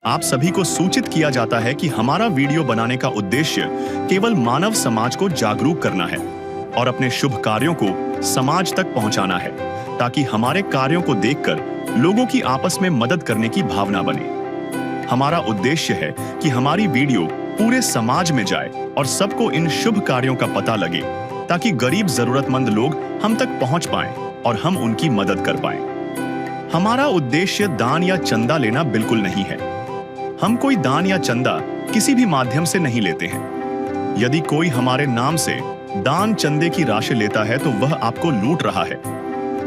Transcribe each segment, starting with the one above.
आप सभी को सूचित किया जाता है कि हमारा वीडियो बनाने का उद्देश्य केवल मानव समाज को जागरूक करना है और अपने शुभ कार्यों को समाज तक पहुंचाना है, ताकि हमारे कार्यों को देखकर लोगों की आपस में मदद करने की भावना बने। हमारा उद्देश्य है कि हमारी वीडियो पूरे समाज में जाए और सबको इन शुभ कार्यों का पता लगे, ताकि गरीब जरूरतमंद लोग हम तक पहुंच पाएं और हम उनकी मदद कर पाएं। हमारा उद्देश्य दान या चंदा लेना बिल्कुल नहीं है। हम कोई दान या चंदा किसी भी माध्यम से नहीं लेते हैं। यदि कोई हमारे नाम से दान चंदे की राशि लेता है तो वह आपको लूट रहा है।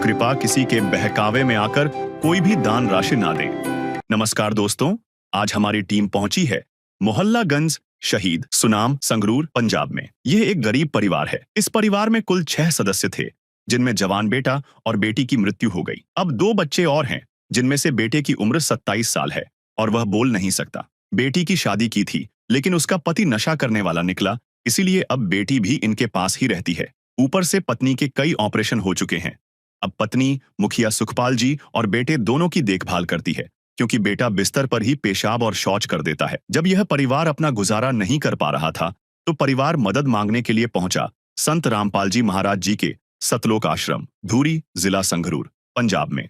कृपया किसी के बहकावे में आकर कोई भी दान राशि ना दें। नमस्कार दोस्तों, आज हमारी टीम पहुंची है मोहल्लागंज शहीद सुनाम संगरूर पंजाब में। यह एक गरीब परिवार है। इस परिवार में कुल 6 सदस्य थे, जिनमें जवान बेटा और बेटी की मृत्यु हो गई। अब 2 बच्चे और हैं, जिनमें से बेटे की उम्र 27 साल है और वह बोल नहीं सकता। बेटी की शादी की थी, लेकिन उसका पति नशा करने वाला निकला, इसीलिए अब बेटी भी इनके पास ही रहती है। ऊपर से पत्नी के कई ऑपरेशन हो चुके हैं। अब पत्नी मुखिया सुखपाल जी और बेटे दोनों की देखभाल करती है, क्योंकि बेटा बिस्तर पर ही पेशाब और शौच कर देता है। जब यह परिवार अपना गुजारा नहीं कर पा रहा था, तो परिवार मदद मांगने के लिए पहुंचा संत रामपाल जी महाराज जी के सतलोक आश्रम, धूरी, जिला संगरूर, पंजाब में।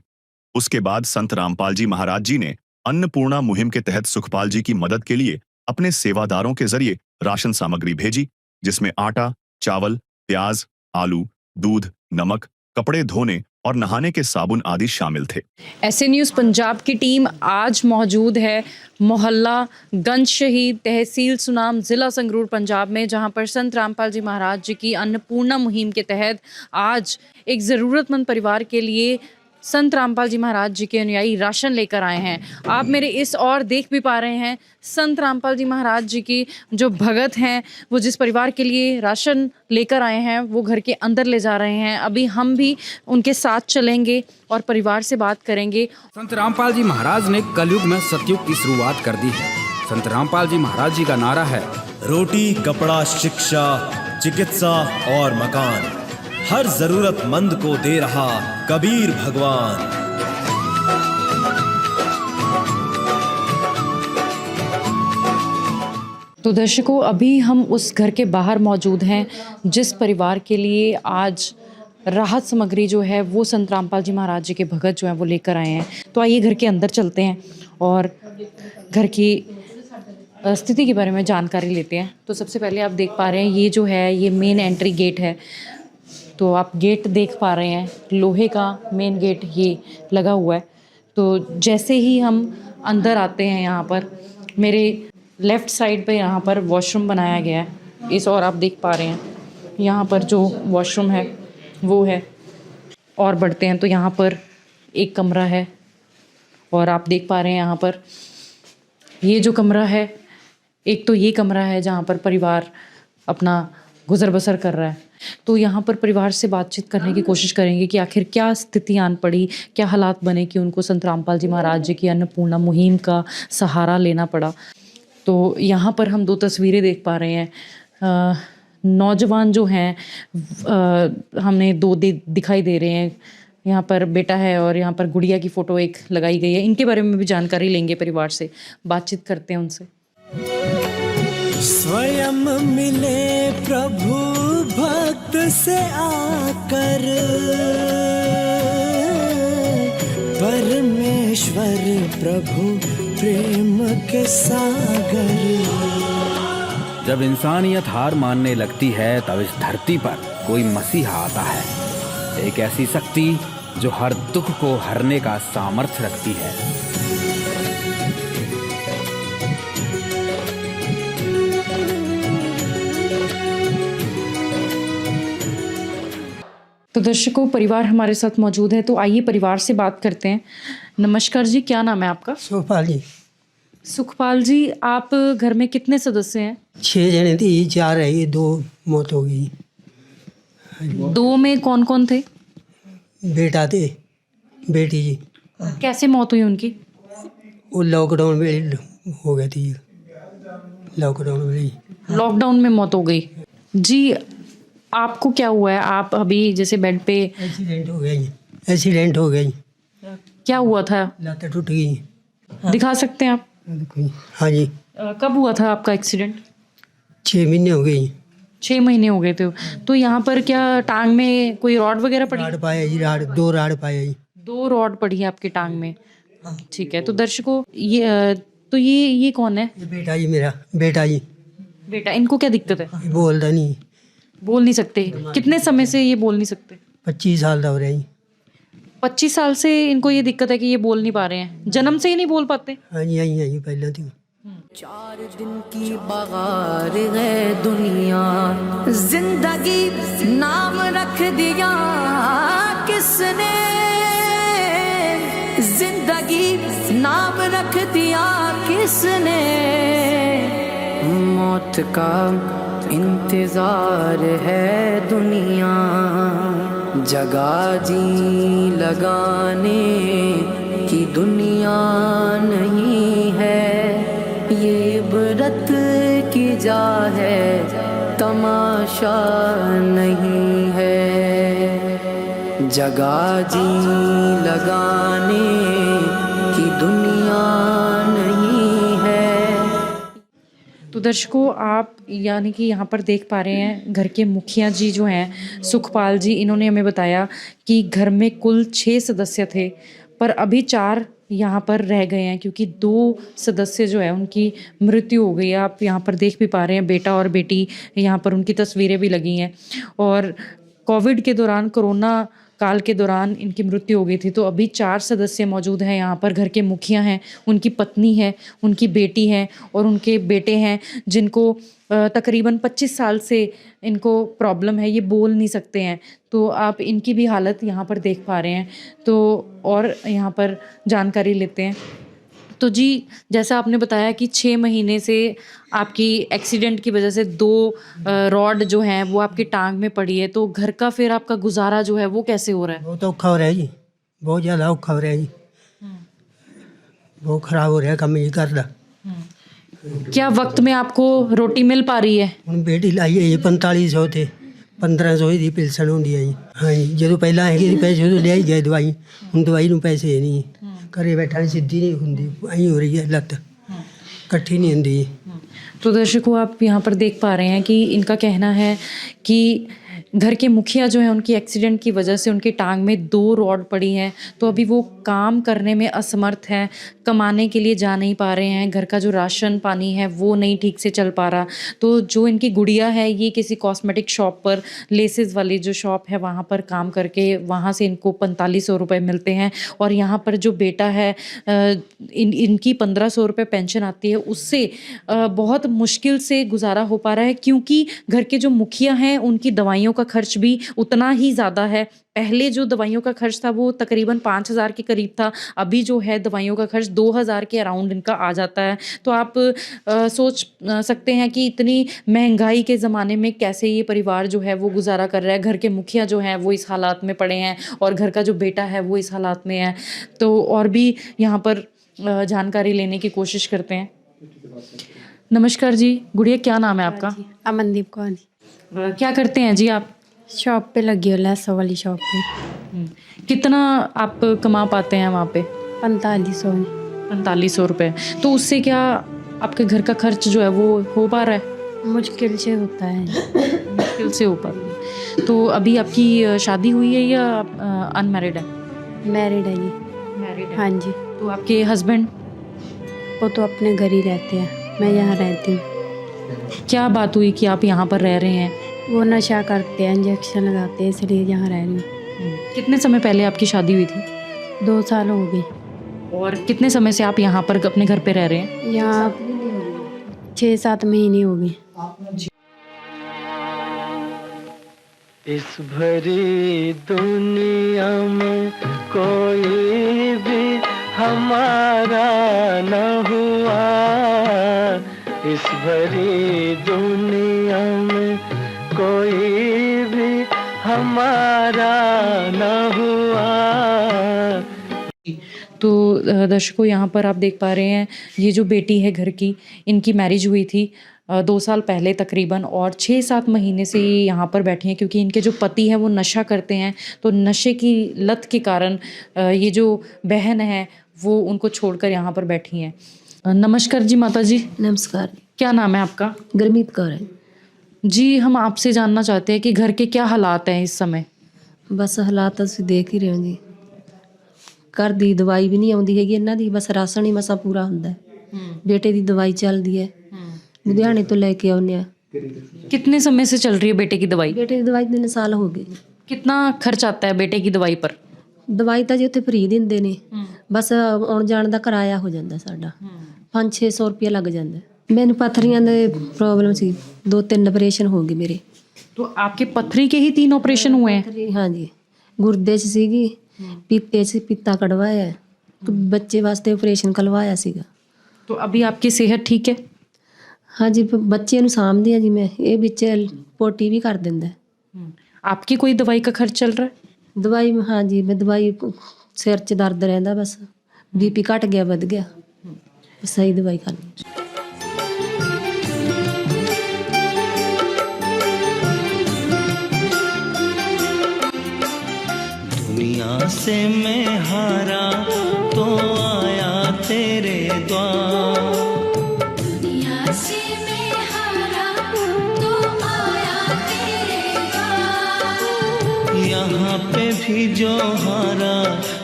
उसके बाद संत रामपाल जी महाराज जी ने अन्नपूर्णा मुहिम के तहत सुखपाल जी की मदद के लिए अपने सेवादारों के जरिए राशन सामग्री भेजी, जिसमें आटा, चावल, प्याज, आलू, दूध, नमक, कपड़े धोने और नहाने के साबुन आदि शामिल थे। ऐसे न्यूज़ पंजाब की टीम आज मौजूद है मोहल्ला गंज शहीद, तहसील सुनाम, ज़िला संगरूर, पंजाब में, जहां पर संत रामपाल जी महाराज जी की अन्नपूर्णा मुहिम के तहत आज एक ज़रूरतमंद परिवार के लिए संत रामपाल जी महाराज जी के अनुयायी राशन लेकर आए हैं। आप मेरे इस और देख भी पा रहे हैं संत रामपाल जी महाराज जी की जो भगत हैं, वो जिस परिवार के लिए राशन लेकर आए हैं वो घर के अंदर ले जा रहे हैं। अभी हम भी उनके साथ चलेंगे और परिवार से बात करेंगे। संत रामपाल जी महाराज ने कलयुग में सतयुग की शुरुआत कर दी है। संत रामपाल जी महाराज जी का नारा है, रोटी, कपड़ा, शिक्षा, चिकित्सा और मकान हर जरूरतमंद को दे रहा कबीर भगवान। तो दर्शकों, अभी हम उस घर के बाहर मौजूद हैं जिस परिवार के लिए आज राहत सामग्री जो है वो संत रामपाल जी महाराज जी के भगत जो हैं वो लेकर आए हैं। तो आइए घर के अंदर चलते हैं और घर की स्थिति के बारे में जानकारी लेते हैं। तो सबसे पहले आप देख पा रहे हैं ये जो है ये मेन एंट्री गेट है। तो आप गेट देख पा रहे हैं, लोहे का मेन गेट ये लगा हुआ है। तो जैसे ही हम अंदर आते हैं, यहाँ पर मेरे लेफ़्ट साइड पे यहाँ पर वॉशरूम बनाया गया है। इस और आप देख पा रहे हैं यहाँ पर जो वॉशरूम है वो है। और बढ़ते हैं तो यहाँ पर एक कमरा है और आप देख पा रहे हैं यहाँ पर ये जो कमरा है, एक तो ये कमरा है जहाँ पर परिवार अपना गुजर बसर कर रहा है। तो यहाँ पर परिवार से बातचीत करने की कोशिश करेंगे कि आखिर क्या स्थिति आन पड़ी, क्या हालात बने कि उनको संत रामपाल जी महाराज जी की अन्नपूर्णा मुहिम का सहारा लेना पड़ा। तो यहाँ पर हम 2 तस्वीरें देख पा रहे हैं। नौजवान जो हैं हमें 2 दिखाई दे रहे हैं। यहाँ पर बेटा है और यहाँ पर गुड़िया की फ़ोटो एक लगाई गई है। इनके बारे में भी जानकारी लेंगे, परिवार से बातचीत करते हैं उनसे। स्वयं मिले प्रभु भक्त से आकर, परमेश्वर प्रभु प्रेम के सागर। जब इंसानियत हार मानने लगती है तब इस धरती पर कोई मसीहा आता है, एक ऐसी शक्ति जो हर दुख को हरने का सामर्थ्य रखती है। तो दर्शकों, परिवार हमारे साथ मौजूद है, तो आइए परिवार से बात करते हैं। नमस्कार जी, क्या नाम है आपका? सुखपाल जी। सुखपाल जी, आप घर में कितने सदस्य हैं? 6 जने थी, 4 रही, 2 मौत हो गई। 2 में कौन कौन थे? बेटा थे, बेटी जी। कैसे मौत हुई उनकी? वो लॉकडाउन में हो गई थी, लॉकडाउन में। लॉकडाउन में मौत हो गई जी। आपको क्या हुआ है? आप अभी जैसे बेड पे? एक्सीडेंट हो गई, एक्सीडेंट हो गई। क्या हुआ था? लात टूट गई। दिखा सकते हैं आप? हाँ जी, कब हुआ था आपका एक्सीडेंट? 6 महीने हो गए जी। 6 महीने हो गए थे। तो यहाँ पर क्या टांग में कोई रॉड वगैरह पड़ी? राड पाया जी, राड 2 राड पाया जी। 2 रॉड पड़ी है आपकी टांग में। ठीक है। तो दर्शकों तो ये कौन है? ये बेटा जी, मेरा बेटा जी, बेटा, इनको क्या दिक्कत है? ये बोलता नहीं। बोल नहीं सकते? कितने समय से ये बोल नहीं सकते? 25 साल का हो रहा है जी। 25 साल से इनको ये दिक्कत है कि ये बोल नहीं पा रहे हैं, जन्म से ही नहीं बोल पाते? हाँ जी, हाँ जी, पहले थी। 4 दिन की बगार है दुनिया, जिंदगी नाम रख दिया किसने, जिंदगी नाम रख दिया किसने, मौत का इंतजार है दुनिया, जगह जी लगाने की दुनिया नहीं है, ये इबरत की जा है तमाशा नहीं है, जगह जी लगाने की दुनिया नहीं है। तो दर्शकों, आप यानी कि यहाँ पर देख पा रहे हैं घर के मुखिया जी जो हैं सुखपाल जी, इन्होंने हमें बताया कि घर में कुल 6 सदस्य थे, पर अभी 4 यहाँ पर रह गए हैं क्योंकि 2 सदस्य जो है उनकी मृत्यु हो गई है। आप यहाँ पर देख भी पा रहे हैं, बेटा और बेटी, यहाँ पर उनकी तस्वीरें भी लगी हैं। और कोविड के दौरान, कोरोना काल के दौरान इनकी मृत्यु हो गई थी। तो अभी 4 सदस्य मौजूद हैं यहाँ पर। घर के मुखिया हैं, उनकी पत्नी है, उनकी बेटी है और उनके बेटे हैं, जिनको तकरीबन 25 साल से इनको प्रॉब्लम है, ये बोल नहीं सकते हैं। तो आप इनकी भी हालत यहाँ पर देख पा रहे हैं। तो और यहाँ पर जानकारी लेते हैं। तो जी, जैसा आपने बताया कि 6 महीने से आपकी एक्सीडेंट की वजह से 2 रॉड जो हैं वो आपकी टांग में पड़ी है। तो घर का फिर आपका गुजारा जो है वो कैसे हो रहा है? बहुत औखा हो रहा है जी, बहुत ज़्यादा औखा हो रहा है जी, बहुत खराब हो रहा है काम जी घर का। क्या वक्त में आपको रोटी मिल पा रही है? ਹੁਣ ਬੇਟੀ ਲਾਈ ਹੈ ਜੀ 4500 ਤੇ 1500 ਦੀ ਪਿਲਸਣ ਹੁੰਦੀ ਹੈ ਜੀ। ਹਾਂ ਜੀ, ਜਦੋਂ ਪਹਿਲਾਂ ਹੈਗੀ ਸੀ ਪੈਸੇ ਉਦੋਂ ਲਿਆਈ ਗਏ ਦਵਾਈ, ਹੁਣ ਦਵਾਈ ਨੂੰ ਪੈਸੇ ਨਹੀਂ, ਘਰੇ ਬੈਠਾ ਨਹੀਂ, ਸਿੱਧੀ ਨਹੀਂ ਹੁੰਦੀ, ਐਂ ਹੋ ਰਹੀ ਹੈ ਲੱਤ, ਇਕੱਠੀ नहीं ਹੁੰਦੀ जी। तो दर्शकों, आप यहाँ पर देख पा रहे हैं कि इनका कहना है कि घर के मुखिया जो है उनकी एक्सीडेंट की वजह से उनकी टांग में 2 रॉड पड़ी हैं। तो अभी वो काम करने में असमर्थ हैं, कमाने के लिए जा नहीं पा रहे हैं, घर का जो राशन पानी है वो नहीं ठीक से चल पा रहा। तो जो इनकी गुड़िया है ये किसी कॉस्मेटिक शॉप पर, लेसेस वाली जो शॉप है वहाँ पर काम करके वहाँ से इनको 4500 रुपये मिलते हैं। और यहाँ पर जो बेटा है इनकी 1500 रुपये पेंशन आती है, उससे बहुत मुश्किल से गुजारा हो पा रहा है, क्योंकि घर के जो मुखिया हैं उनकी दवाइयों का खर्च भी उतना ही ज़्यादा है। पहले जो दवाइयों का खर्च था वो तकरीबन 5000 के करीब था, अभी जो है दवाइयों का खर्च 2000 के अराउंड इनका आ जाता है। तो आप सोच सकते हैं कि इतनी महंगाई के ज़माने में कैसे ये परिवार जो है वो गुजारा कर रहा है। घर के मुखिया जो हैं वो इस हालात में पड़े हैं और घर का जो बेटा है वो इस हालात में है। तो और भी यहाँ पर जानकारी लेने की कोशिश करते हैं। नमस्कार जी, गुड़िया क्या नाम है आपका? अमनदीप कौर। क्या करते हैं जी आप? शॉप पे लगी हो, लैसो वाली शॉप पे। कितना आप कमा पाते हैं वहाँ पे? 4500। 4500 रुपये। तो उससे क्या आपके घर का खर्च जो है वो हो पा रहा है? मुश्किल से होता है। मुश्किल से हो पा रहा है। तो अभी आपकी शादी हुई है या अनमैरिड है? मैरिड है जी। मैरिड है। हाँ जी। तो आपके हस्बैंड? वो तो अपने घर ही रहते हैं, मैं यहाँ रहती हूँ। क्या बात हुई कि आप यहाँ पर रह रहे हैं? वो नशा करते हैं, इंजेक्शन लगाते हैं, इसलिए यहाँ रह रही हूँ। कितने समय पहले आपकी शादी हुई थी? 2 साल हो गए। और कितने समय से आप यहाँ पर अपने घर पे रह रहे हैं? यहाँ 6-7 महीने हो गए। इस भरी दुनिया में कोई भी हमारा न हुआ, इस भरी दुनिया में कोई भी हमारा न हुआ। तो दर्शकों, यहाँ पर आप देख पा रहे हैं ये जो बेटी है घर की, इनकी मैरिज हुई थी 2 साल पहले तकरीबन, और 6-7 महीने से ये यहाँ पर बैठी हैं क्योंकि इनके जो पति हैं वो नशा करते हैं। तो नशे की लत के कारण ये जो बहन है वो उनको छोड़कर यहाँ पर बैठी हैं। नमस्कार जी माता जी, नमस्कार। क्या नाम है आपका? गुरमीत कौर है। जी, हम आपसे जानना चाहते हैं कि घर के क्या हालात हैं इस समय? ਬਸ ਹਾਲਾਤ ਅਸੀਂ ਦੇਖ ਹੀ ਰਹੇ ਹਾਂ ਜੀ। ਘਰ ਦੀ ਦਵਾਈ ਵੀ ਨਹੀਂ ਆਉਂਦੀ ਹੈਗੀ ਇਹਨਾਂ ਦੀ, ਬਸ ਰਾਸ਼ਨ ਹੀ ਮਸਾਂ ਪੂਰਾ ਹੁੰਦਾ ਹੈ। ਬੇਟੇ ਦੀ ਦਵਾਈ ਚੱਲਦੀ ਹੈ, ਲੁਧਿਆਣੇ ਤੋਂ ਲੈ ਕੇ ਆਉਂਦੇ ਆ। कितने समय से चल रही है बेटे की दवाई? ਬੇਟੇ ਦੀ ਦਵਾਈ 3 ਸਾਲ ਹੋ ਗਏ। कितना खर्च आता है बेटे की दवाई पर? ਦਵਾਈ ਤਾਂ ਜੀ ਉੱਥੇ ਫ੍ਰੀ ਦਿੰਦੇ ਨੇ, ਬਸ ਆਉਣ ਜਾਣ ਦਾ ਕਿਰਾਇਆ ਹੋ ਜਾਂਦਾ ਸਾਡਾ, 500-600 ਰੁਪਇਆ ਲੱਗ ਜਾਂਦਾ। ਮੈਨੂੰ ਪੱਥਰੀਆਂ ਦੇ ਪ੍ਰੋਬਲਮ ਸੀ, 2-3 ਆਪਰੇਸ਼ਨ ਹੋ ਗਏ ਮੇਰੇ। तो आपके पथरी के ही 3 ऑपरेशन हुए हैं? ਪੱਥਰੀ ਹਾਂਜੀ, ਗੁਰਦੇ 'ਚ ਸੀਗੀ, ਪੀਤੇ 'ਚ ਪੀਤਾ ਕਢਵਾਇਆ, ਬੱਚੇ ਵਾਸਤੇ ਆਪਰੇਸ਼ਨ ਕਰਵਾਇਆ ਸੀਗਾ। तो अभी आपकी सेहत ठीक है? ਹਾਂਜੀ, ਬੱਚੇ ਨੂੰ ਸਾਂਭਦੀ ਹਾਂ ਜੀ ਮੈਂ, ਇਹ ਵਿੱਚ ਪੋਟੀ ਵੀ ਕਰ ਦਿੰਦਾ। आपकी कोई दवाई का खर्च चल रहा है? ਦਵਾਈ ਹਾਂਜੀ, ਮੈਂ ਦਵਾਈ ਸਿਰ 'ਚ ਦਰਦ ਰਹਿੰਦਾ, ਬਸ ਬੀਪੀ ਘਟ ਗਿਆ ਵੱਧ ਗਿਆ, ਸਹੀ ਦਵਾਈ ਖਾਣੀ। दुनिया से मैं हारा तो आया तेरे द्वार, दुनिया से मैं हारा तो आया तेरे द्वार। यहाँ पे भी जो हारा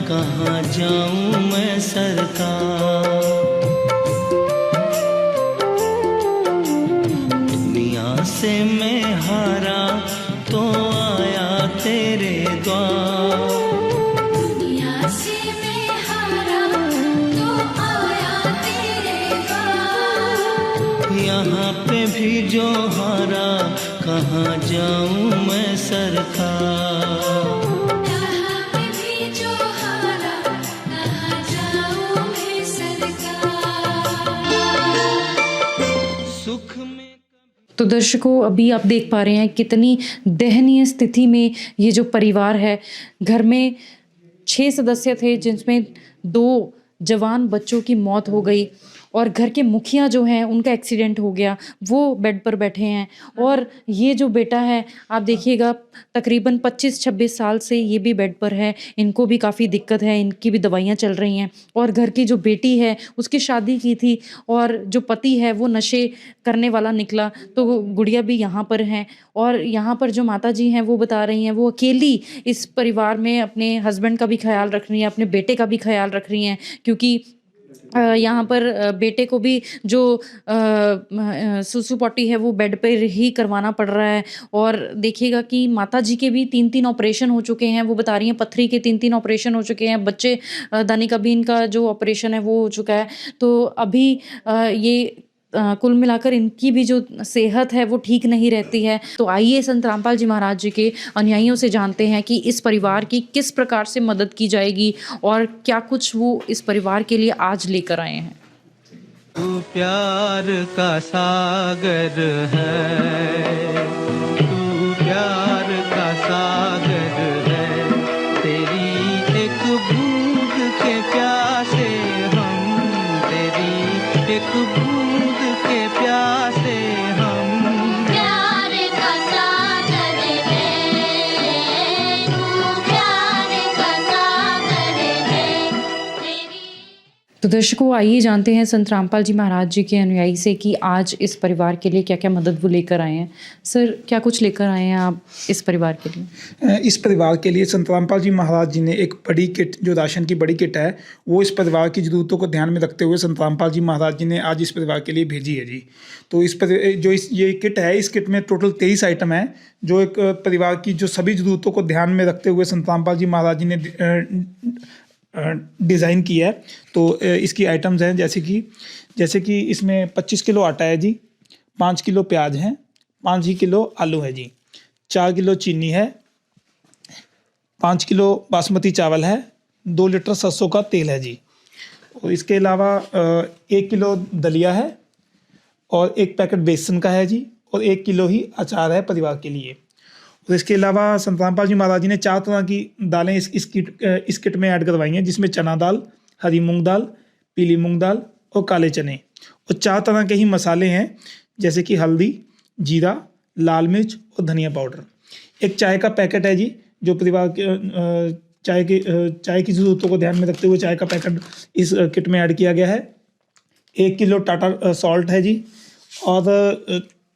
कहाँ जाऊँ मैं सरकार। दुनिया से मैं हारा तो आया तेरे द्वार, दुनिया से मैं हारा तो आया तेरे द्वार। यहाँ पे भी जो हारा कहाँ जाऊँ मैं सरकार। यहाँ पे भी जो हारा कहाँ जाऊँ मैं सरकार। सुख में तो दर्शकों, अभी आप देख पा रहे हैं कितनी दयनीय स्थिति में ये जो परिवार है, घर में 6 सदस्य थे जिसमें 2 जवान बच्चों की मौत हो गई और घर के मुखिया जो हैं उनका एक्सीडेंट हो गया, वो बेड पर बैठे हैं। और ये जो बेटा है, आप देखिएगा तकरीबन 25-26 साल से ये भी बेड पर है, इनको भी काफ़ी दिक्कत है, इनकी भी दवाइयाँ चल रही हैं। और घर की जो बेटी है उसकी शादी की थी और जो पति है वो नशे करने वाला निकला, तो गुड़िया भी यहाँ पर हैं। और यहाँ पर जो माता जी हैं वो बता रही हैं वो अकेली इस परिवार में अपने हस्बैंड का भी ख्याल रख रही हैं, अपने बेटे का भी ख्याल रख रही हैं, क्योंकि यहाँ पर बेटे को भी जो सुसु पॉटी है वो बेड पर ही करवाना पड़ रहा है। और देखिएगा कि माता जी के भी 3-3 ऑपरेशन हो चुके हैं, वो बता रही हैं पथरी के 3-3 ऑपरेशन हो चुके हैं, बच्चे दानी का भी इनका जो ऑपरेशन है वो हो चुका है। तो अभी ये कुल मिलाकर इनकी भी जो सेहत है वो ठीक नहीं रहती है। तो आइए संत रामपाल जी महाराज जी के अनुयायियों से जानते हैं कि इस परिवार की किस प्रकार से मदद की जाएगी और क्या कुछ वो इस परिवार के लिए आज लेकर आए हैं। तू प्यार का सागर है, तू प्यार का सागर है, तेरी एक बूंद के प्यासे हम, तेरी एक बूंद के प्यासे हम। प्यार का सागर है, तू प्यार का सागर है, तेरी। तो दर्शकों, आइए जानते हैं संत रामपाल जी महाराज जी के अनुयायी से कि आज इस परिवार के लिए क्या क्या मदद वो लेकर आए हैं। सर, क्या कुछ लेकर आए हैं आप इस परिवार के लिए? इस परिवार के लिए संत रामपाल जी महाराज जी ने एक बड़ी किट, जो राशन की बड़ी किट है, वो इस परिवार की ज़रूरतों को ध्यान में रखते हुए संत रामपाल जी महाराज जी ने आज इस परिवार के लिए भेजी है जी। तो ये किट है, इस किट में टोटल 23 आइटम है, जो एक परिवार की जो सभी ज़रूरतों को ध्यान में रखते हुए संत रामपाल जी महाराज जी ने डिज़ाइन की है। तो इसकी आइटम्स हैं जैसे कि इसमें 25 किलो आटा है जी, 5 किलो प्याज है, 5 ही किलो आलू है जी, 4 किलो चीनी है, 5 किलो बासमती चावल है, 2 लीटर सरसों का तेल है जी। और इसके अलावा 1 किलो दलिया है और 1 पैकेट बेसन का है जी, और 1 किलो ही अचार है परिवार के लिए। और इसके अलावा संत रामपाल जी महाराज जी ने 4 तरह की दालें इस किट में ऐड करवाई हैं, जिसमें चना दाल, हरी मूंग दाल, पीली मूंग दाल और काले चने। और 4 तरह के ही मसाले हैं, जैसे कि हल्दी, जीरा, लाल मिर्च और धनिया पाउडर। एक चाय का पैकेट है जी, जो परिवार के चाय की ज़रूरतों को ध्यान में रखते हुए चाय का पैकेट इस किट में ऐड किया गया है। 1 किलो टाटा सॉल्ट है जी, और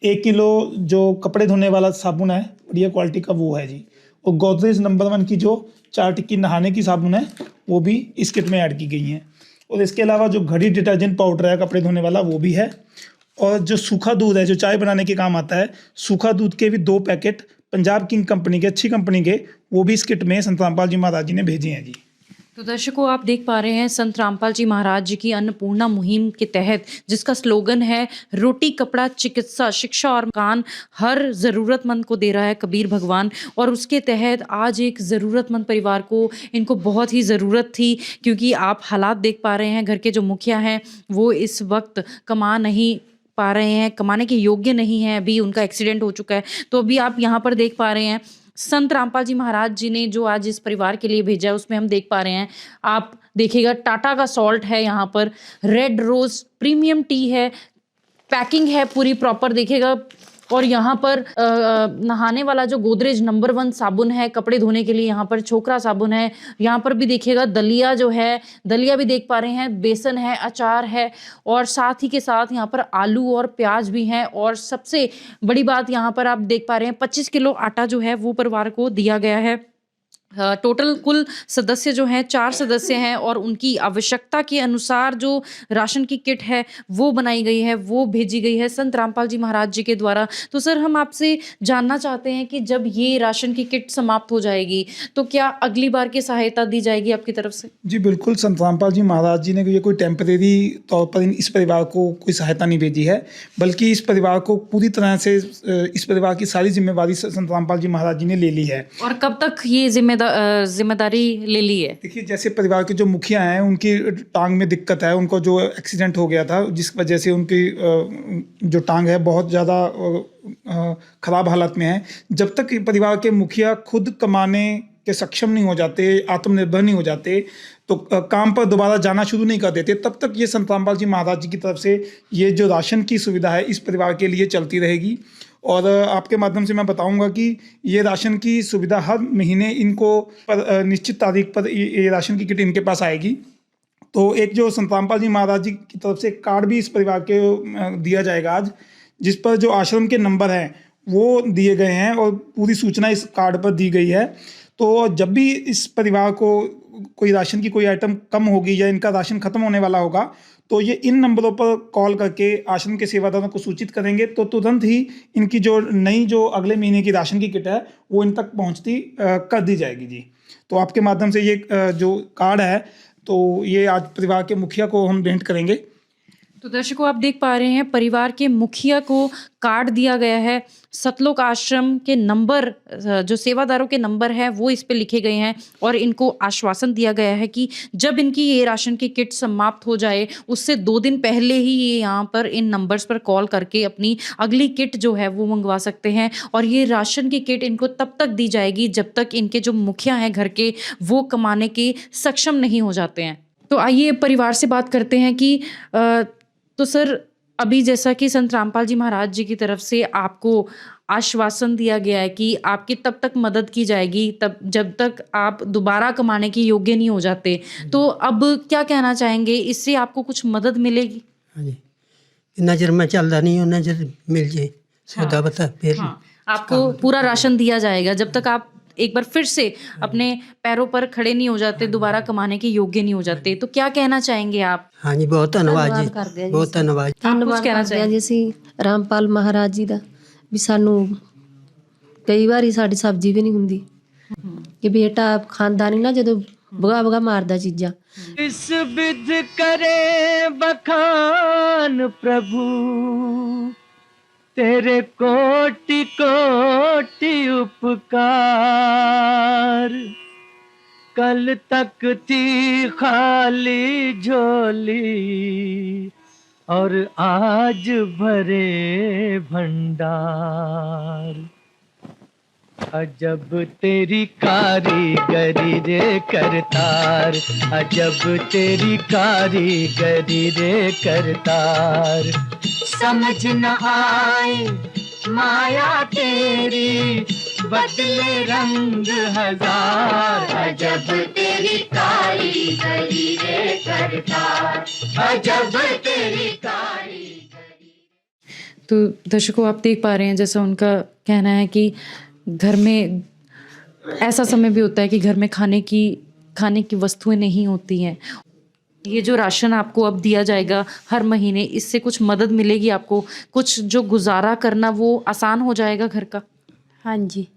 1 किलो जो कपड़े धोने वाला साबुन है बढ़िया क्वालिटी का वो है जी, और गोदरेज नंबर 1 की जो 4 टिक्की नहाने की साबुन है वो भी इस किट में ऐड की गई हैं। और इसके अलावा जो घड़ी डिटर्जेंट पाउडर है कपड़े धोने वाला वो भी है, और जो सूखा दूध है जो चाय बनाने के काम आता है, सूखा दूध के भी 2 पैकेट पंजाब किंग कंपनी के, अच्छी कंपनी के, वो भी इस किट में संत रामपाल जी महाराज जी ने भेजे हैं जी। तो दर्शकों, आप देख पा रहे हैं संत रामपाल जी महाराज जी की अन्नपूर्णा मुहिम के तहत, जिसका स्लोगन है रोटी कपड़ा चिकित्सा शिक्षा और मकान हर ज़रूरतमंद को दे रहा है कबीर भगवान। और उसके तहत आज एक ज़रूरतमंद परिवार को इनको बहुत ही ज़रूरत थी, क्योंकि आप हालात देख पा रहे हैं, घर के जो मुखिया हैं वो इस वक्त कमा नहीं पा रहे हैं, कमाने के योग्य नहीं हैं, अभी उनका एक्सीडेंट हो चुका है। तो अभी आप यहाँ पर देख पा रहे हैं संत रामपाल जी महाराज जी ने जो आज इस परिवार के लिए भेजा है, उसमें हम देख पा रहे हैं, आप देखिएगा टाटा का सॉल्ट है, यहाँ पर रेड रोज प्रीमियम टी है, पैकिंग है पूरी प्रॉपर देखिएगा। और यहाँ पर नहाने वाला जो गोदरेज नंबर 1 साबुन है कपड़े धोने के लिए, यहाँ पर छोकरा साबुन है, यहाँ पर भी देखिएगा दलिया जो है, दलिया भी देख पा रहे हैं, बेसन है, अचार है, और साथ ही के साथ यहाँ पर आलू और प्याज भी हैं। और सबसे बड़ी बात यहाँ पर आप देख पा रहे हैं 25 किलो आटा जो है वो परिवार को दिया गया है। टोटल कुल सदस्य जो हैं 4 सदस्य हैं, और उनकी आवश्यकता के अनुसार जो राशन की किट है वो बनाई गई है, वो भेजी गई है संत रामपाल जी महाराज जी के द्वारा। तो सर, हम आपसे जानना चाहते हैं कि जब ये राशन की किट समाप्त हो जाएगी तो क्या अगली बार की सहायता दी जाएगी आपकी तरफ से? जी बिल्कुल, संत रामपाल जी महाराज जी ने ये कोई टेम्परेरी तौर पर इस परिवार को कोई सहायता नहीं भेजी है, बल्कि इस परिवार को पूरी तरह से, इस परिवार की सारी जिम्मेवारी संत रामपाल जी महाराज जी ने ले ली है। और कब तक ये जिम्मेदारी ले ली है? देखिए, जैसे परिवार के जो मुखिया हैं उनकी टांग में दिक्कत है, उनको जो एक्सीडेंट हो गया था जिस वजह से उनकी जो टांग है बहुत ज़्यादा ख़राब हालत में है। जब तक परिवार के मुखिया खुद कमाने के सक्षम नहीं हो जाते, आत्मनिर्भर नहीं हो जाते, तो काम पर दोबारा जाना शुरू नहीं कर देते, तब तक ये संत रामपाल जी महाराज जी की तरफ से ये जो राशन की सुविधा है इस परिवार के लिए चलती रहेगी। और आपके माध्यम से मैं बताऊंगा कि ये राशन की सुविधा हर महीने इनको पर निश्चित तारीख पर ये राशन की किट इनके पास आएगी। तो एक जो संत रामपाल जी महाराज जी की तरफ से कार्ड भी इस परिवार के दिया जाएगा आज, जिस पर जो आश्रम के नंबर हैं वो दिए गए हैं और पूरी सूचना इस कार्ड पर दी गई है। तो जब भी इस परिवार को कोई राशन की कोई आइटम कम होगी या इनका राशन खत्म होने वाला होगा, तो ये इन नंबरों पर कॉल करके आश्रम के सेवादारों को सूचित करेंगे, तो तुरंत ही इनकी जो नई जो अगले महीने की राशन की किट है वो इन तक पहुंचती कर दी जाएगी जी। तो आपके माध्यम से ये जो कार्ड है तो ये आज परिवार के मुखिया को हम भेंट करेंगे। तो दर्शकों, आप देख पा रहे हैं परिवार के मुखिया को कार्ड दिया गया है। सतलोक आश्रम के नंबर, जो सेवादारों के नंबर हैं वो इस पे लिखे गए हैं, और इनको आश्वासन दिया गया है कि जब इनकी ये राशन की किट समाप्त हो जाए उससे 2 दिन पहले ही ये यहाँ पर इन नंबर्स पर कॉल करके अपनी अगली किट जो है वो मंगवा सकते हैं। और ये राशन की किट इनको तब तक दी जाएगी जब तक इनके जो मुखिया हैं घर के वो कमाने के सक्षम नहीं हो जाते हैं। तो आइए परिवार से बात करते हैं कि तो सर, अभी जैसा कि संत रामपाल जी महाराज जी की तरफ से आपको आश्वासन दिया गया है कि आपकी तब तक मदद की जाएगी तब जब तक आप दोबारा कमाने के योग्य नहीं हो जाते, तो अब क्या कहना चाहेंगे, इससे आपको कुछ मदद मिलेगी? हाँ जी, नजर में चलता नहीं हो, नजर मिल जाए सौदा बता फिर आपको पूरा राशन दिया जाएगा जब तक आप एक बार फिर से अपने पैरों पर खड़े नहीं हो जाते, दोबारा कमाने के योग्य नहीं हो जाते। तो क्या कहना चाहेंगे आप? हाँ जी, बहुत धन्यवाद जी, बहुत धन्यवाद। ਧੰਨਵਾਦ ਕਰਦੇ ਹਾਂ ਜੀ ਅਸੀਂ ਰਾਮਪਾਲ ਮਹਾਰਾਜ ਜੀ ਦਾ, ਵੀ ਸਾਨੂੰ ਕਈ ਵਾਰੀ ਸਾਡੀ ਸਬਜ਼ੀ ਵੀ ਨਹੀਂ ਹੁੰਦੀ, ਕਿ ਬੇਟਾ ਖਾਂਦਾ ਨਹੀਂ ਨਾ ਜਦੋਂ ਬਗਾ ਬਗਾ ਮਾਰਦਾ ਚੀਜ਼ਾਂ। इस विध करे बखान प्रभु, तेरे कोटि कोटि उपकार। कल तक थी खाली झोली और आज भरे भंडार। अजब तेरी कारीगरी रे करतार, अजब तेरी कारीगरी रे करतार। समझ न आए माया तेरी बदले रंग हजार, अजब तेरी कारीगरी रे करतार, अजब तेरी कारीगरी। तो दर्शकों, आप देख पा रहे हैं जैसा उनका कहना है कि घर में ऐसा समय भी होता है कि घर में खाने की वस्तुएं नहीं होती हैं। ये जो राशन आपको अब दिया जाएगा हर महीने, इससे कुछ मदद मिलेगी आपको, कुछ जो गुजारा करना वो आसान हो जाएगा घर का। हाँ जी,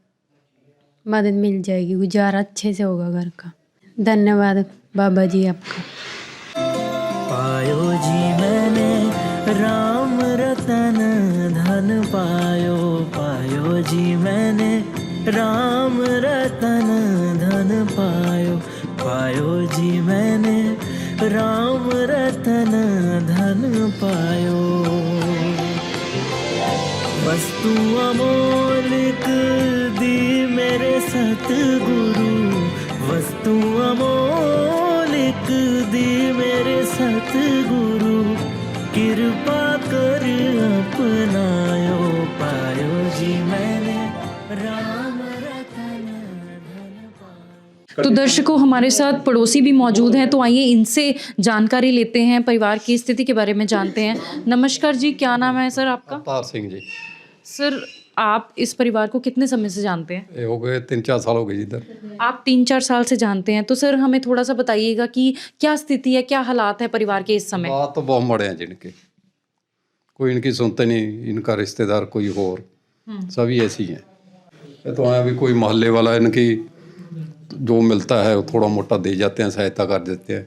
मदद मिल जाएगी, गुजारा अच्छे से होगा घर का। धन्यवाद बाबा जी आपका। पायो जी मैंने राम रतन धन पायो, पायो जी मैंने राम रतन धन पायो, पायो जी मैंने राम रतन धन पायो। वस्तु अमोलिक दी मेरे सतगुरु, वस्तु अमोलिक दी मेरे सतगुरु, कृपा कर अपनायो, पायो जी मैंने राम रतन धन पायो। तो दर्शकों, हमारे साथ पड़ोसी भी मौजूद हैं, तो आइए इनसे जानकारी लेते हैं, परिवार की स्थिति के बारे में जानते हैं। नमस्कार जी, क्या नाम है सर आपका? अवतार सिंह जी। सर, आप इस परिवार को कितने समय से जानते हैं? ये हो गए 3-4 साल हो गए इधर। आप 3-4 साल से जानते हैं, तो सर हमें थोड़ा सा बताइएगा कि क्या स्थिति है, क्या हालात है परिवार के इस समय? बात तो बहुत बड़े हैं जिनके, कोई इनकी सुनते नहीं, इनका रिश्तेदार कोई और, सभी ऐसी हैं। ये तो है भी कोई मोहल्ले वाला इनकी जो मिलता है वो थोड़ा मोटा दे जाते हैं, सहायता कर देते हैं,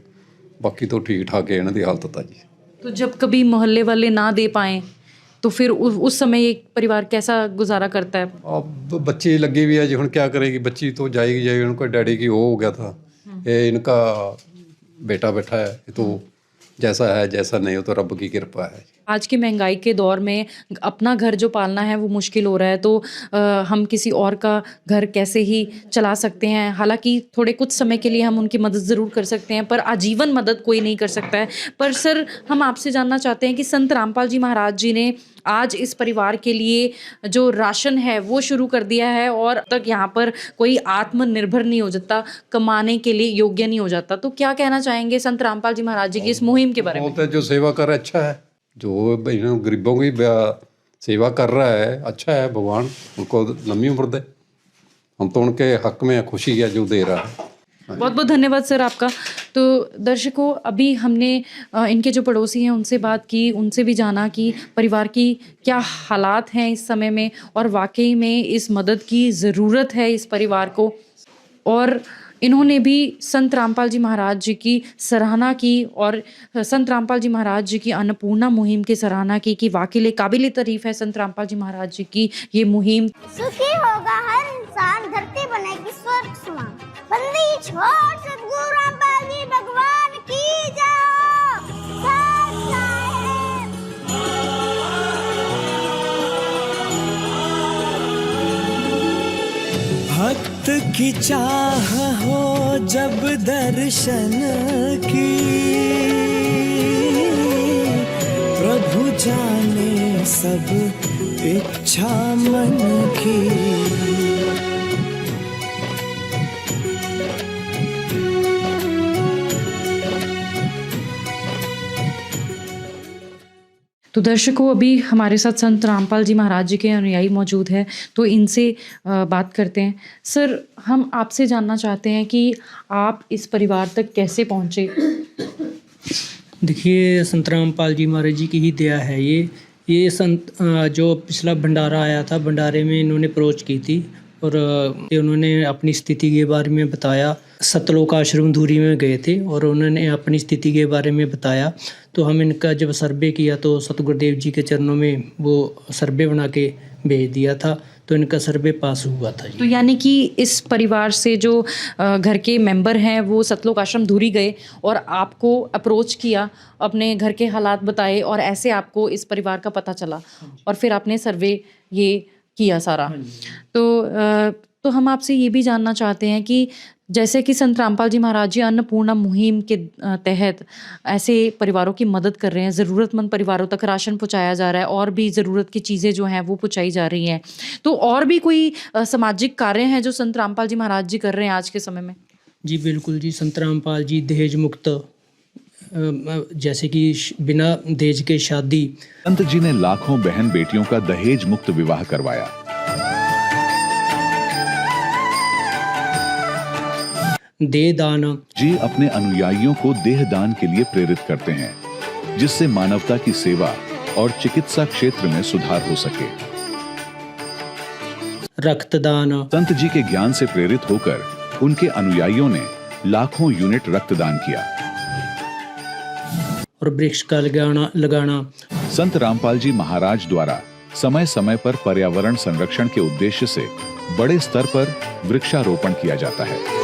बाकी तो ठीक ठाक है इन्हों की हालत है जी। तो जब कभी मोहल्ले वाले ना दे पाए तो फिर उस समय एक परिवार कैसा गुजारा करता है? अब बच्ची लगी हुई है जी, क्या करेगी बच्ची, तो जाएगी उनका डैडी की वो हो गया था, ये इनका बेटा बैठा है, ये तो जैसा है जैसा नहीं हो तो रब की कृपा है। आज की महंगाई के दौर में अपना घर जो पालना है वो मुश्किल हो रहा है, तो हम किसी और का घर कैसे ही चला सकते हैं। हालांकि थोड़े कुछ समय के लिए हम उनकी मदद ज़रूर कर सकते हैं, पर आजीवन मदद कोई नहीं कर सकता है। पर सर, हम आपसे जानना चाहते हैं कि संत रामपाल जी महाराज जी ने आज इस परिवार के लिए जो राशन है वो शुरू कर दिया है, और तक यहाँ पर कोई आत्मनिर्भर नहीं हो जाता, कमाने के लिए योग्य नहीं हो जाता, तो क्या कहना चाहेंगे संत रामपाल जी महाराज जी की इस मुहिम के बारे में? बहुत है, जो सेवा कर अच्छा है, जो गरीबों की सेवा कर रहा है अच्छा है, भगवान उनको लंबी उम्र दे, हम तो उनके हक में खुशी है जो दे रहा है। बहुत बहुत धन्यवाद सर आपका। तो दर्शकों, अभी हमने इनके जो पड़ोसी हैं उनसे बात की, उनसे भी जाना कि परिवार की क्या हालात हैं इस समय में, और वाकई में इस मदद की ज़रूरत है इस परिवार को। और इन्होंने भी संत रामपाल जी महाराज जी की सराहना की, और संत रामपाल जी महाराज जी की अन्नपूर्णा मुहिम की सराहना की कि वाकई काबिल तारीफ है संत रामपाल जी महाराज जी की ये मुहिम। सुखी होगा हर इंसान, धरती बनेगी स्वर्ग समान। बंदी छोड़ सद्गुरु रामपाल जी भगवान की जाओ। भक्त की चाह हो जब दर्शन की, प्रभु जाने सब इच्छा मन की। तो दर्शकों, अभी हमारे साथ संत रामपाल जी महाराज जी के अनुयायी मौजूद है, तो इनसे बात करते हैं। सर, हम आपसे जानना चाहते हैं कि आप इस परिवार तक कैसे पहुँचे? देखिए, संत रामपाल जी महाराज जी की ही दया है। ये संत जो पिछला भंडारा आया था, भंडारे में इन्होंने अप्रोच की थी, और उन्होंने अपनी स्थिति के बारे में बताया। सतलोक आश्रम धूरी में गए थे और उन्होंने अपनी स्थिति के बारे में बताया, तो हम इनका जब सर्वे किया तो सतगुरुदेव जी के चरणों में वो सर्वे बना के भेज दिया था, तो इनका सर्वे पास हुआ था। तो यानी कि इस परिवार से जो घर के मेंबर हैं वो सतलोक आश्रम धूरी गए और आपको अप्रोच किया, अपने घर के हालात बताए, और ऐसे आपको इस परिवार का पता चला, और फिर आपने सर्वे ये किया सारा। तो तो हम आपसे ये भी जानना चाहते हैं कि जैसे कि संत रामपाल जी महाराज जी अन्नपूर्णा मुहिम के तहत ऐसे परिवारों की मदद कर रहे हैं, ज़रूरतमंद परिवारों तक राशन पहुंचाया जा रहा है और भी ज़रूरत की चीज़ें जो हैं वो पहुंचाई जा रही हैं, तो और भी कोई सामाजिक कार्य हैं जो संत रामपाल जी महाराज जी कर रहे हैं आज के समय में? जी बिल्कुल जी, संत रामपाल जी दहेज मुक्त, जैसे कि बिना दहेज के शादी। संत जी ने लाखों बहन बेटियों का दहेज मुक्त विवाह करवाया। देह दान। जी अपने अनुयायियों को देह दान के लिए प्रेरित करते हैं, जिससे मानवता की सेवा और चिकित्सा क्षेत्र में सुधार हो सके। रक्तदान। संत जी के ज्ञान से प्रेरित होकर उनके अनुयायियों ने लाखों यूनिट रक्तदान किया। और वृक्ष का लगाना। संत रामपाल जी महाराज द्वारा समय समय पर पर्यावरण संरक्षण के उद्देश्य से बड़े स्तर पर वृक्षारोपण किया जाता है।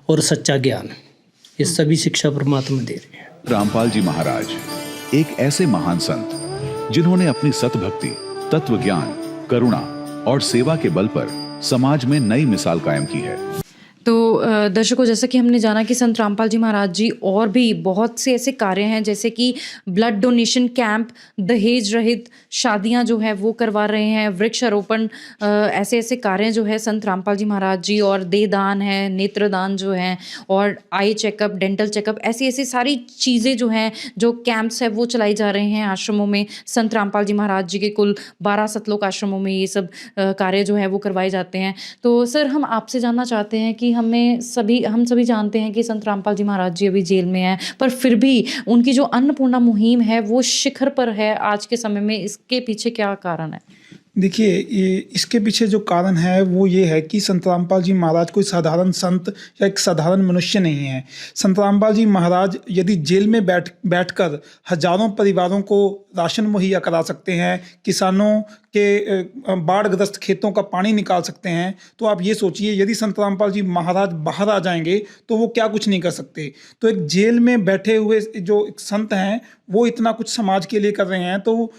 और सच्चा ज्ञान, ये सभी शिक्षा परमात्मा दे रहे हैं। रामपाल जी महाराज एक ऐसे महान संत जिन्होंने अपनी सतभक्ति, तत्व ज्ञान, करुणा और सेवा के बल पर समाज में नई मिसाल कायम की है। तो दर्शकों, जैसा कि हमने जाना कि संत रामपाल जी महाराज जी और भी बहुत से ऐसे कार्य हैं, जैसे कि ब्लड डोनेशन कैंप, दहेज रहित शादियां जो है वो करवा रहे हैं, वृक्षारोपण, ऐसे ऐसे कार्य जो है संत रामपाल जी महाराज जी, और देह दान है, नेत्रदान जो है, और आई चेकअप, डेंटल चेकअप, ऐसी ऐसी सारी चीज़ें जो हैं, जो कैंप्स है वो चलाई जा रहे हैं आश्रमों में। संत रामपाल जी महाराज जी के कुल 12 सतलोक आश्रमों में ये सब कार्य जो है वो करवाए जाते हैं। तो सर, हम आपसे जानना चाहते हैं कि हम सभी जानते हैं कि संत रामपाल जी महाराज जी अभी जेल में हैं, पर फिर भी उनकी जो अन्नपूर्णा मुहिम है वो शिखर पर है आज के समय में। इसके पीछे क्या कारण है? देखिए, इसके पीछे जो कारण है वो ये है कि संत रामपाल जी महाराज कोई साधारण संत या एक साधारण मनुष्य नहीं है। संत रामपाल जी महाराज यदि जेल में बैठकर हजारों परिवारों को राशन मुहैया करा सकते हैं, किसानों के बाढ़ग्रस्त खेतों का पानी निकाल सकते हैं, तो आप ये सोचिए यदि संत रामपाल जी महाराज बाहर आ जाएंगे तो वो क्या कुछ नहीं कर सकते। तो एक जेल में बैठे हुए जो एक संत हैं वो इतना कुछ समाज के लिए कर रहे हैं, तो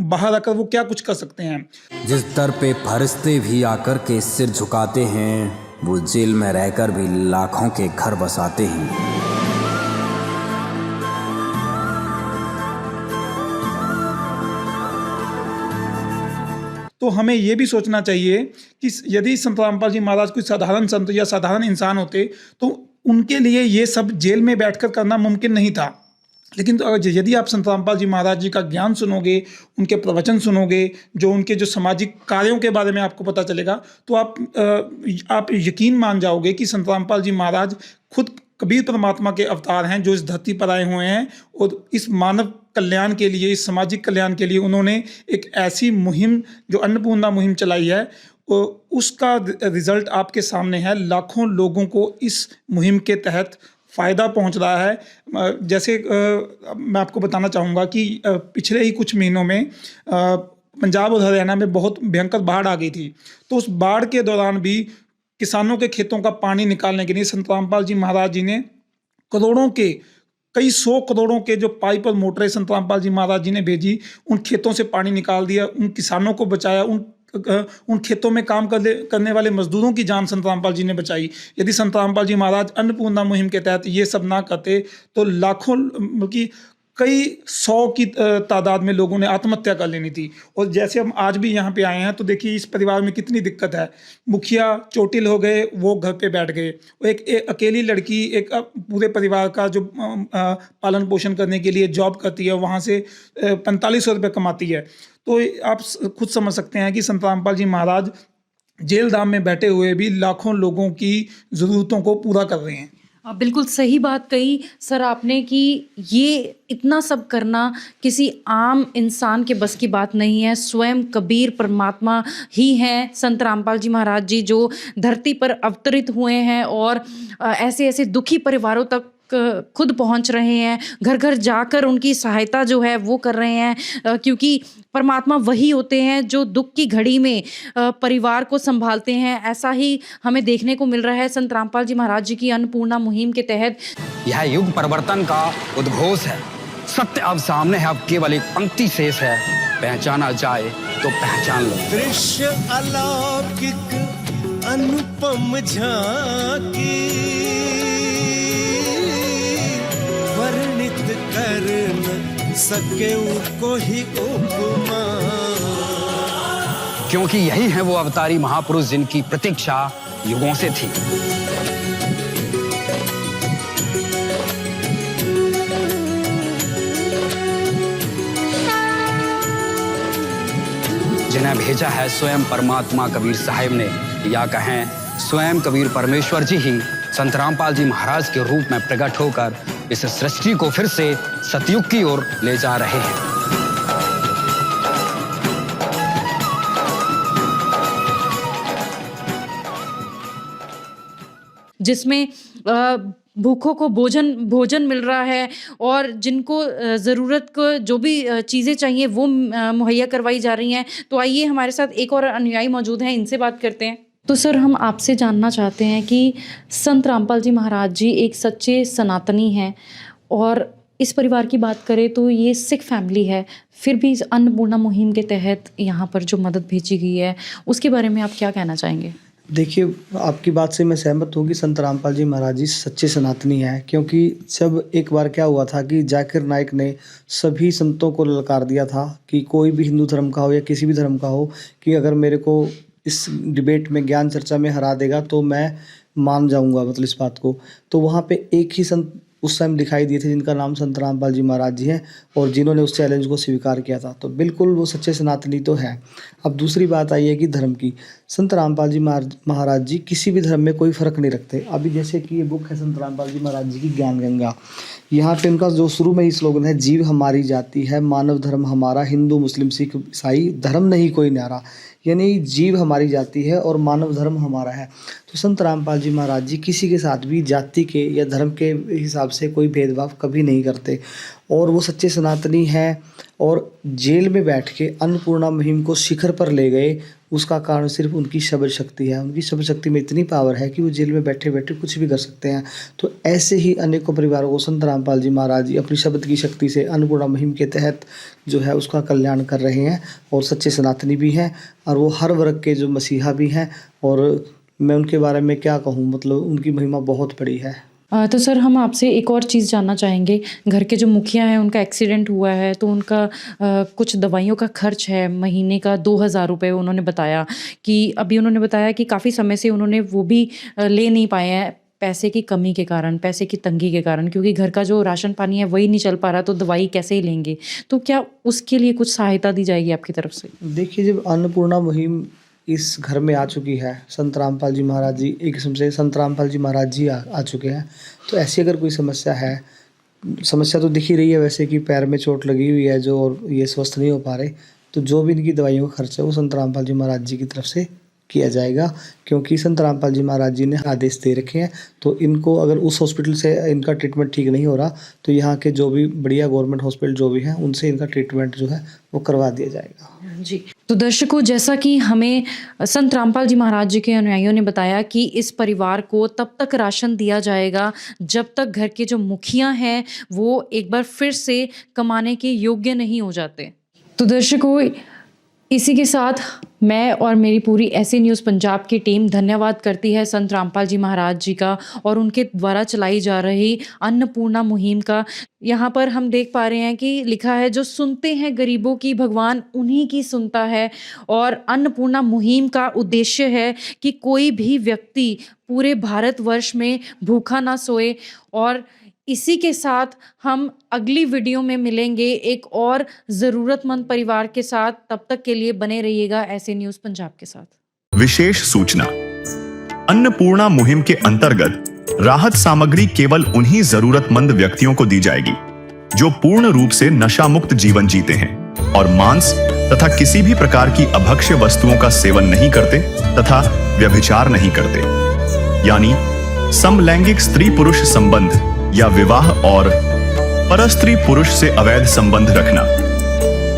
बाहर आकर वो क्या कुछ कर सकते हैं। जिस दर पे फरिश्ते भी आकर के सिर झुकाते हैं, वो जेल में रहकर भी लाखों के घर बसाते हैं। तो हमें ये भी सोचना चाहिए कि यदि संत रामपाल जी महाराज कोई साधारण संत या साधारण इंसान होते तो उनके लिए ये सब जेल में बैठकर करना मुमकिन नहीं था। लेकिन यदि आप संत रामपाल जी महाराज जी का ज्ञान सुनोगे, उनके प्रवचन सुनोगे, जो उनके जो सामाजिक कार्यों के बारे में आपको पता चलेगा, तो आप यकीन मान जाओगे कि संत रामपाल जी महाराज खुद कबीर परमात्मा के अवतार हैं, जो इस धरती पर आए हुए हैं और इस मानव कल्याण के लिए, इस सामाजिक कल्याण के लिए उन्होंने एक ऐसी मुहिम जो अन्नपूर्णा मुहिम चलाई है, उसका रिजल्ट आपके सामने है। लाखों लोगों को इस मुहिम के तहत फ़ायदा पहुंच रहा है। जैसे मैं आपको बताना चाहूँगा कि पिछले ही कुछ महीनों में पंजाब और हरियाणा में बहुत भयंकर बाढ़ आ गई थी। तो उस बाढ़ के दौरान भी किसानों के खेतों का पानी निकालने के लिए संत रामपाल जी महाराज जी ने कई 100 करोड़ों के जो पाइप और मोटरें संत रामपाल जी महाराज जी ने भेजी, उन खेतों से पानी निकाल दिया, उन किसानों को बचाया, उन खेतों में काम करने वाले मजदूरों की जान संत रामपाल जी ने बचाई। यदि संत रामपाल जी महाराज अन्नपूर्णा मुहिम के तहत ये सब ना करते तो लाखों, बल्कि कई 100 की तादाद में लोगों ने आत्महत्या कर लेनी थी। और जैसे हम आज भी यहाँ पे आए हैं तो देखिए इस परिवार में कितनी दिक्कत है। मुखिया चोटिल हो गए, वो घर पे बैठ गए। एक अकेली लड़की एक पूरे परिवार का जो पालन पोषण करने के लिए जॉब करती है, वहाँ से 4500 रुपये कमाती है। तो आप खुद समझ सकते हैं कि संत रामपाल जी महाराज जेल दाम में बैठे हुए भी लाखों लोगों की ज़रूरतों को पूरा कर रहे हैं। बिल्कुल सही बात कही सर आपने कि ये इतना सब करना किसी आम इंसान के बस की बात नहीं है। स्वयं कबीर परमात्मा ही हैं संत रामपाल जी महाराज जी, जो धरती पर अवतरित हुए हैं और ऐसे ऐसे दुखी परिवारों तक खुद पहुंच रहे हैं, घर घर जाकर उनकी सहायता जो है वो कर रहे हैं, क्योंकि परमात्मा वही होते हैं जो दुख की घड़ी में परिवार को संभालते हैं। ऐसा ही हमें देखने को मिल रहा है संत रामपाल जी महाराज जी की अन्नपूर्णा मुहिम के तहत। यह युग परिवर्तन का उद्घोष है। सत्य अब सामने है, अब केवल एक पंक्ति शेष है, पहचाना जाए तो पहचान लो। दृश्य अलौकिक अनुपम झांकी, वर्णित कर न सके कोई उपमा। क्योंकि यही है वो अवतारी महापुरुष जिनकी प्रतीक्षा युगों से थी। जिन्हें भेजा है स्वयं परमात्मा कबीर साहिब ने, या कहें स्वयं कबीर परमेश्वर जी ही संत रामपाल जी महाराज के रूप में प्रकट होकर इस सृष्टि को फिर से सतयुग की ओर ले जा रहे हैं। जिसमें भूखों को भोजन मिल रहा है और जिनको ज़रूरत को जो भी चीज़ें चाहिए वो मुहैया करवाई जा रही हैं। तो आइए हमारे साथ एक और अनुयायी मौजूद हैं, इनसे बात करते हैं। तो सर, हम आपसे जानना चाहते हैं कि संत रामपाल जी महाराज जी एक सच्चे सनातनी हैं और इस परिवार की बात करें तो ये सिख फैमिली है, फिर भी इस अन्नपूर्णा मुहिम के तहत यहाँ पर जो मदद भेजी गई है उसके बारे में आप क्या कहना चाहेंगे? देखिए, आपकी बात से मैं सहमत हूँ कि संत रामपाल जी महाराज जी सच्चे सनातनी हैं, क्योंकि जब एक बार क्या हुआ था कि जाकिर नाइक ने सभी संतों को ललकार दिया था कि कोई भी हिंदू धर्म का हो या किसी भी धर्म का हो, कि अगर मेरे को इस डिबेट में ज्ञान चर्चा में हरा देगा तो मैं मान जाऊँगा, मतलब इस बात को। तो वहाँ पे एक ही संत उस टाइम दिखाई दिए थे जिनका नाम संत रामपाल जी महाराज जी हैं और जिन्होंने उस चैलेंज को स्वीकार किया था। तो बिल्कुल वो सच्चे सनातनी तो है। अब दूसरी बात आई है कि धर्म की। संत रामपाल जी महाराज जी किसी भी धर्म में कोई फ़र्क नहीं रखते। अभी जैसे कि ये बुक है संत रामपाल जी महाराज जी की ज्ञान गंगा, यहाँ पे उनका जो शुरू में ही स्लोगन है, जीव हमारी जाति है, मानव धर्म हमारा, हिंदू मुस्लिम सिख ईसाई धर्म नहीं कोई न्यारा। यानी जीव हमारी जाति है और मानव धर्म हमारा है। तो संत रामपाल जी महाराज जी किसी के साथ भी जाति के या धर्म के हिसाब से कोई भेदभाव कभी नहीं करते और वो सच्चे सनातनी हैं। और जेल में बैठ के अन्नपूर्णा मुहिम को शिखर पर ले गए, उसका कारण सिर्फ उनकी शब्द शक्ति है। उनकी शब्द शक्ति में इतनी पावर है कि वो जेल में बैठे बैठे कुछ भी कर सकते हैं। तो ऐसे ही अनेकों परिवारों को संत रामपाल जी महाराज जी अपनी शब्द की शक्ति से अन्नपूर्णा मुहिम के तहत जो है उसका कल्याण कर रहे हैं और सच्चे सनातनी भी हैं और वो हर वर्ग के जो मसीहा भी हैं। और मैं उनके बारे में क्या कहूँ, मतलब उनकी महिमा बहुत बड़ी है। तो सर, हम आपसे एक और चीज़ जानना चाहेंगे। घर के जो मुखिया हैं उनका एक्सीडेंट हुआ है तो उनका कुछ दवाइयों का खर्च है महीने का 2000 रुपये। उन्होंने बताया कि अभी उन्होंने बताया कि काफ़ी समय से उन्होंने वो भी ले नहीं पाए हैं, पैसे की कमी के कारण, पैसे की तंगी के कारण, क्योंकि घर का जो राशन पानी है वही नहीं चल पा रहा, तो दवाई कैसे ही लेंगे। तो क्या उसके लिए कुछ सहायता दी जाएगी आपकी तरफ से? देखिए, जब अन्नपूर्णा मुहिम इस घर में आ चुकी है, संत रामपाल जी महाराज जी एक किस्म से संत रामपाल जी महाराज जी आ चुके हैं, तो ऐसी अगर कोई समस्या है, समस्या तो दिख ही रही है वैसे कि पैर में चोट लगी हुई है जो, और ये स्वस्थ नहीं हो पा रहे, तो जो भी इनकी दवाइयों का खर्च है वो संत रामपाल जी महाराज जी की तरफ से किया जाएगा। क्योंकि संत रामपाल जी महाराज जी ने आदेश दे रखे हैं। तो इनको अगर उस हॉस्पिटल से इनका ट्रीटमेंट ठीक नहीं हो रहा तो यहाँ के जो भी बढ़िया गवर्नमेंट हॉस्पिटल जो भी हैं उनसे इनका ट्रीटमेंट जो है वो करवा दिया जाएगा। जी, तो दर्शकों, जैसा कि हमें संत रामपाल जी महाराज जी के अनुयायियों ने बताया कि इस परिवार को तब तक राशन दिया जाएगा जब तक घर के जो मुखिया हैं वो एक बार फिर से कमाने के योग्य नहीं हो जाते। तो दर्शकों, इसी के साथ मैं और मेरी पूरी ऐसी न्यूज़ पंजाब की टीम धन्यवाद करती है संत रामपाल जी महाराज जी का और उनके द्वारा चलाई जा रही अन्नपूर्णा मुहिम का। यहाँ पर हम देख पा रहे हैं कि लिखा है, जो सुनते हैं गरीबों की भगवान उन्हीं की सुनता है। और अन्नपूर्णा मुहिम का उद्देश्य है कि कोई भी व्यक्ति पूरे भारतवर्ष में भूखा ना सोए। और इसी के साथ हम अगली वीडियो में मिलेंगे एक और ज़रूरतमंद परिवार के साथ। तब तक के लिए बने रहिएगा ऐसे न्यूज़ पंजाब के साथ। विशेष सूचना, अन्नपूर्णा मुहिम के अंतर्गत राहत सामग्री केवल उन्हीं जरूरतमंद व्यक्तियों को दी जाएगी जो पूर्ण रूप से नशा मुक्त जीवन जीते हैं और मांस तथा किसी भी प्रकार की अभक्ष्य वस्तुओं का सेवन नहीं करते तथा व्यभिचार नहीं करते, यानी समलैंगिक स्त्री पुरुष संबंध या विवाह और परस्त्री पुरुष से अवैध संबंध रखना।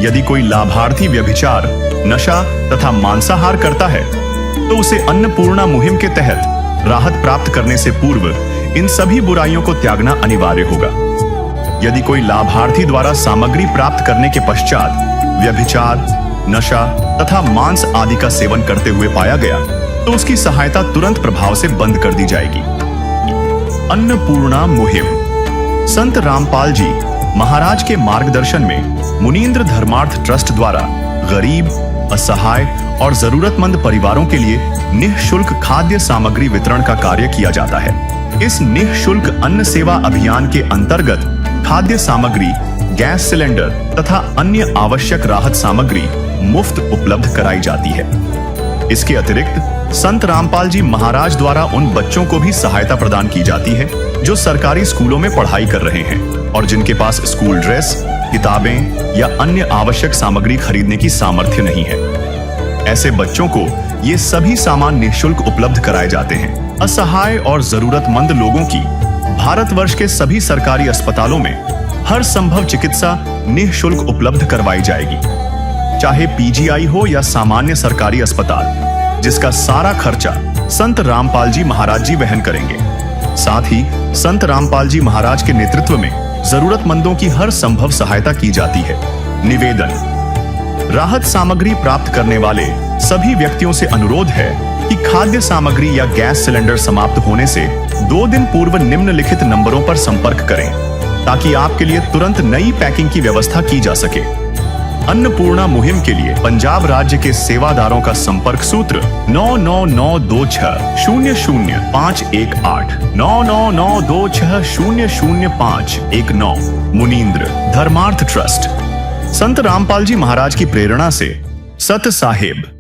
यदि कोई लाभार्थी व्यभिचार, नशा तथा मांसाहार करता है तो उसे अन्नपूर्णा मुहिम के तहत राहत प्राप्त करने से पूर्व इन सभी बुराइयों को त्यागना अनिवार्य होगा। यदि कोई लाभार्थी द्वारा सामग्री प्राप्त करने के पश्चात व्यभिचार, नशा तथा मांस आदि का सेवन करते हुए पाया गया तो उसकी सहायता तुरंत प्रभाव से बंद कर दी जाएगी। अन्नपूर्णा मुहिम। संत रामपाल जी महाराज के मार्गदर्शन में मुनींद्र धर्मार्थ ट्रस्ट द्वारा गरीब, असहाय और जरूरतमंद परिवारों के लिए निःशुल्क खाद्य सामग्री वितरण का कार्य किया जाता है। इस निःशुल्क अन्न सेवा अभियान के अंतर्गत खाद्य सामग्री, गैस सिलेंडर तथा अन्य आवश्यक राहत सामग्री मुफ्त उपलब्ध कराई जाती है। इसके अतिरिक्त संत रामपाल जी महाराज द्वारा उन बच्चों को भी सहायता प्रदान की जाती है जो सरकारी स्कूलों में पढ़ाई कर रहे हैं और जिनके पास स्कूल ड्रेस, किताबें या अन्य आवश्यक सामग्री खरीदने की सामर्थ्य नहीं है। ऐसे बच्चों को ये सभी सामान निःशुल्क उपलब्ध कराए जाते हैं। असहाय और जरूरतमंद लोगों की भारतवर्ष के सभी सरकारी अस्पतालों में हर संभव चिकित्सा निःशुल्क उपलब्ध करवाई जाएगी, चाहे पीजीआई हो या सामान्य सरकारी अस्पताल, जिसका सारा खर्चा संत रामपाल जी महाराज जी वहन करेंगे। साथ ही संत रामपाल जी महाराज के नेतृत्व में जरूरतमंदों की हर संभव सहायता की जाती है। निवेदन। राहत सामग्री प्राप्त करने वाले सभी व्यक्तियों से अनुरोध है कि खाद्य सामग्री या गैस सिलेंडर समाप्त होने से 2 दिन पूर्व निम्नलिखित नंबरों पर संपर्क करें ताकि आपके लिए तुरंत नई पैकिंग की व्यवस्था की जा सके। अन्नपूर्णा मुहिम के लिए पंजाब राज्य के सेवादारों का संपर्क सूत्र 9992600518 9992600519। मुनींद्र धर्मार्थ ट्रस्ट। संत रामपाल जी महाराज की प्रेरणा से सत साहेब।